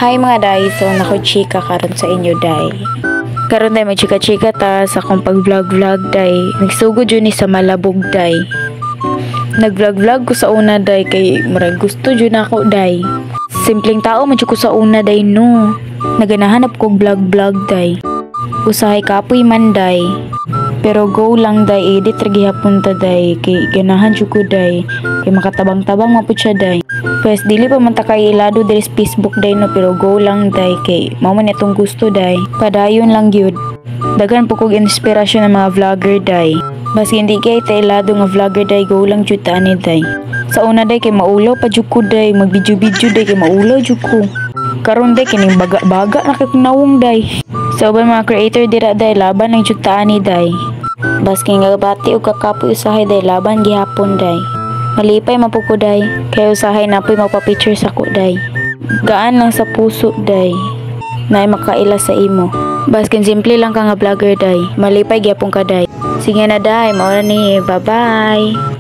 Hi mga day, so chika karon sa inyo day. Karon day magchika-chika ta sa akong pag-vlog day. Nagsugod yun ni sa Malabog day. Nag-vlog ko sa una day kay murag gusto yun ako day. Simpleng tao man ko sa una day no. Naganahanap kog vlog day. Usahay kapoy man day. Pero go lang day, edit ragi hapon ta day kay ganahan jud ko day kay makatabang-tabang mapud siya day. Pues dili pa man ta kay ilado diri sa Facebook day no, pero go lang day kay mao man itong gusto day. Padayon lang gyud. Dagan po kog inspirasyon ng mga vlogger day. Bas hindi kay ta ilado nga vlogger day, go lang jud ta ani day. Sa una day kay maulaw pa jud ko day, mag-video day kay maulaw jud ko. Karon day kining baga-baga na kay nawong day. Sa uban mga creator dira day laban lang jud ta ani day. Bas kay nga bati og kakapoy usahay day laban gihapon day. Malipay mapuko day kay usahay napoy magpa-picture sa ko day. Gaan lang sa puso day. Nay makaila sa imo. Bas kin simple lang ka nga vlogger day. Malipay gyapon ka day. Sige na day, mao na ni. Bye-bye.